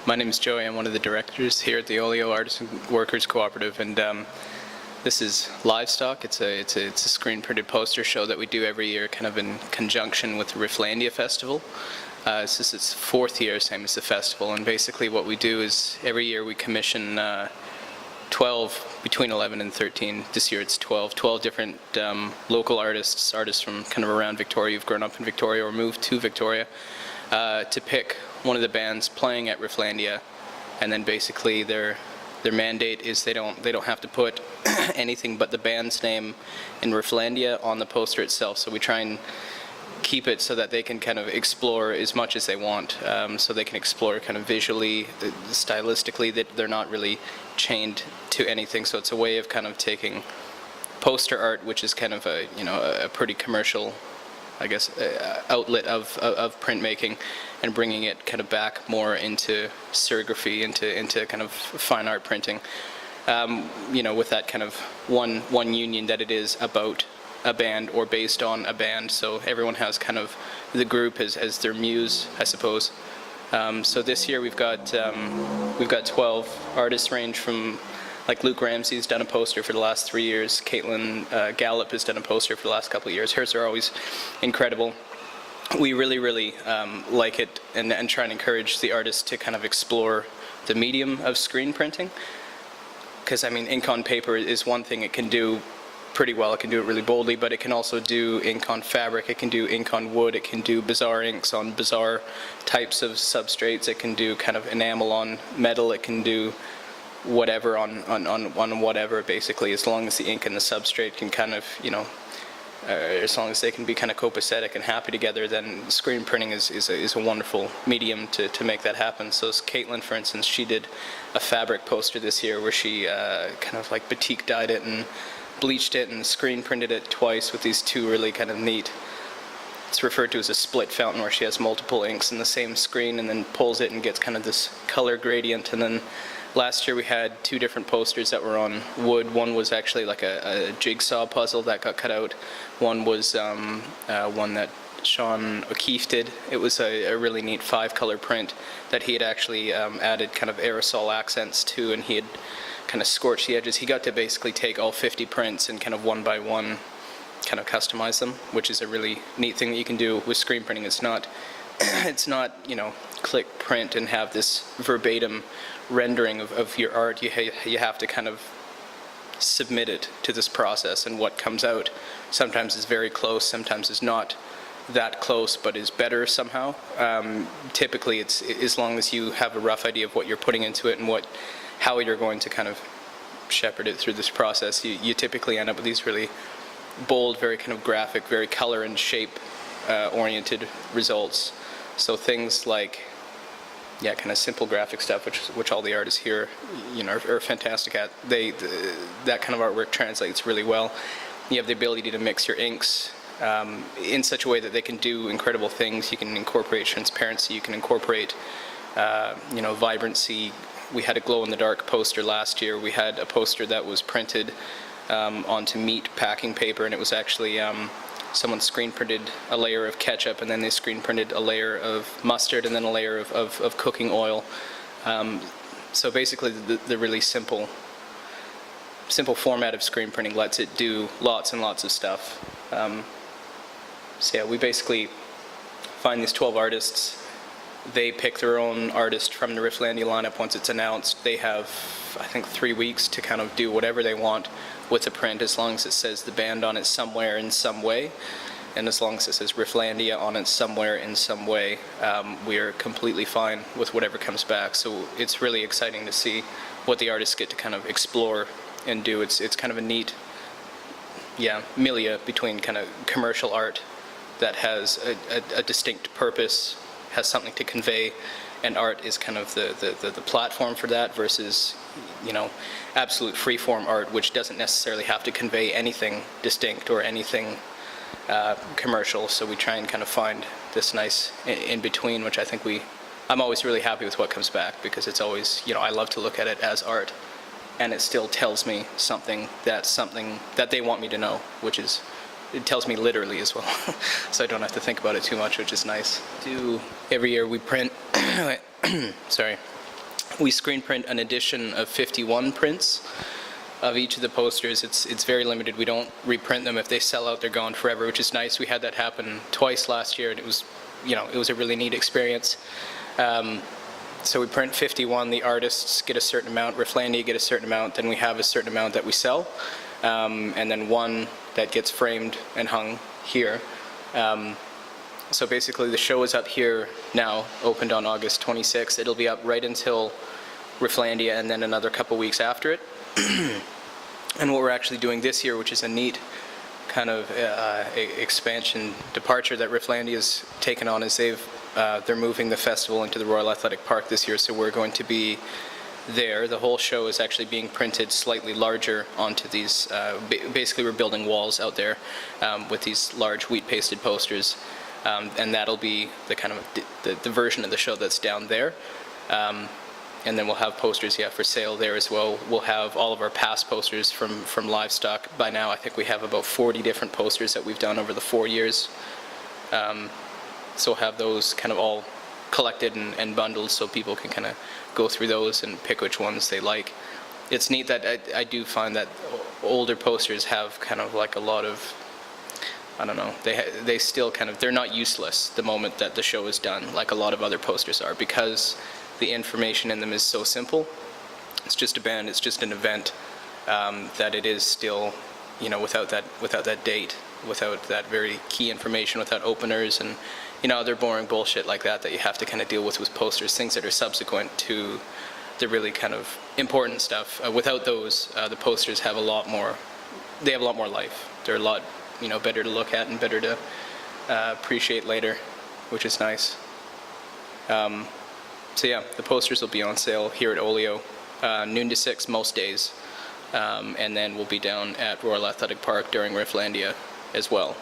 My name is Joey. I'm one of the directors here at the Olio Artisan Workers Cooperative, and this is Livestock. It's a screen-printed poster show that we do every year, kind of in conjunction with the Rifflandia Festival. This is its 4th year, same as the festival, and basically what we do is every year we commission 12, between 11 and 13. This year it's 12 different local artists from kind of around Victoria, who've grown up in Victoria or moved to Victoria, to pick one of the bands playing at Rifflandia, and then basically their mandate is they don't have to put anything but the band's name in Rifflandia on the poster itself. So we try and keep it so that they can kind of explore as much as they want. So they can explore kind of visually, stylistically, that they're not really chained to anything. So it's a way of kind of taking poster art, which is kind of a pretty commercial, I guess, outlet of printmaking, and bringing it kind of back more into serigraphy, into kind of fine art printing. With that kind of one union that it is about a band or based on a band. So everyone has kind of the group as their muse, I suppose. So this year we've got 12 artists, range from, like, Luke Ramsey has done a poster for the last 3 years. Caitlin Gallup has done a poster for the last couple of years. Hers are always incredible. We really like it and try and encourage the artists to kind of explore the medium of screen printing. Because, I mean, ink on paper is one thing. It can do pretty well. It can do it really boldly, but it can also do ink on fabric. It can do ink on wood. It can do bizarre inks on bizarre types of substrates. It can do kind of enamel on metal. It can do whatever on whatever, basically, as long as the ink and the substrate can kind of, as long as they can be kind of copacetic and happy together, then screen printing is a wonderful medium to make that happen. So Caitlin, for instance, she did a fabric poster this year where she kind of like batik dyed it and bleached it and screen printed it twice with these two really kind of neat, it's referred to as a split fountain, where she has multiple inks in the same screen and then pulls it and gets kind of this color gradient. And then last year we had 2 different posters that were on wood. One was actually like a jigsaw puzzle that got cut out. One was one that Shawn O'Keefe did. It was a really neat 5-color print that he had actually added kind of aerosol accents to, and he had kind of scorched the edges. He got to basically take all 50 prints and kind of one by one kind of customize them, which is a really neat thing that you can do with screen printing. It's not click print and have this verbatim rendering of your art. You have to kind of submit it to this process, and what comes out sometimes is very close, sometimes is not that close but is better somehow. Typically it's as long as you have a rough idea of what you're putting into it and how you're going to kind of shepherd it through this process, you typically end up with these really bold, very kind of graphic, very color and shape oriented results. So things like, kind of simple graphic stuff, which all the artists here, are fantastic at. That kind of artwork translates really well. You have the ability to mix your inks in such a way that they can do incredible things. You can incorporate transparency. You can incorporate, vibrancy. We had a glow-in-the-dark poster last year. We had a poster that was printed onto meat packing paper, and it was actually someone screen printed a layer of ketchup, and then they screen printed a layer of mustard, and then a layer of cooking oil. So basically the really simple format of screen printing lets it do lots and lots of stuff. So yeah, we basically find these 12 artists. They pick their own artist from the Rifflandia lineup once it's announced. They have, I think, 3 weeks to kind of do whatever they want with the print, as long as it says the band on it somewhere in some way, and as long as it says Rifflandia on it somewhere in some way, we're completely fine with whatever comes back. So it's really exciting to see what the artists get to kind of explore and do. It's kind of a neat, milieu between kind of commercial art that has a distinct purpose, has something to convey, and art is kind of the platform for that, versus absolute free-form art, which doesn't necessarily have to convey anything distinct or anything commercial. So we try and kind of find this nice in between, which I think I'm always really happy with what comes back, because it's always, I love to look at it as art, and it still tells me something that they want me to know, which is, it tells me literally as well. So I don't have to think about it too much, which is nice. Every year we print, sorry, We screen print an edition of 51 prints of each of the posters. It's very limited. We don't reprint them. If they sell out, they're gone forever, which is nice. We had that happen twice last year, and it was, it was a really neat experience. So we print 51. The artists get a certain amount. Rifflandia get a certain amount. Then we have a certain amount that we sell, and then one that gets framed and hung here. So basically, the show is up here now, opened on August 26th. It'll be up right until Rifflandia, and then another couple weeks after it. And what we're actually doing this year, which is a neat kind of expansion departure that Rifflandia's taken on, is they're moving the festival into the Royal Athletic Park this year, so we're going to be there. The whole show is actually being printed slightly larger onto these, basically we're building walls out there with these large wheat pasted posters, and that'll be the kind of the version of the show that's down there. And then we'll have posters, for sale there as well. We'll have all of our past posters from Livestock. By now, I think we have about 40 different posters that we've done over the 4 years. So we'll have those kind of all collected and bundled so people can kind of go through those and pick which ones they like. It's neat that I do find that older posters have kind of like a lot of, I don't know, they still kind of, they're not useless the moment that the show is done, like a lot of other posters are, because the information in them is so simple. It's just a band, it's just an event, that it is still, without that date, without that very key information, without openers and, other boring bullshit like that you have to kind of deal with posters, things that are subsequent to the really kind of important stuff. Without those, the posters have a lot more life. They're a lot, better to look at and better to appreciate later, which is nice. So yeah, the posters will be on sale here at Olio, noon to 6 most days, and then we'll be down at Royal Athletic Park during Rifflandia as well.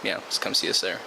Yeah, just come see us there.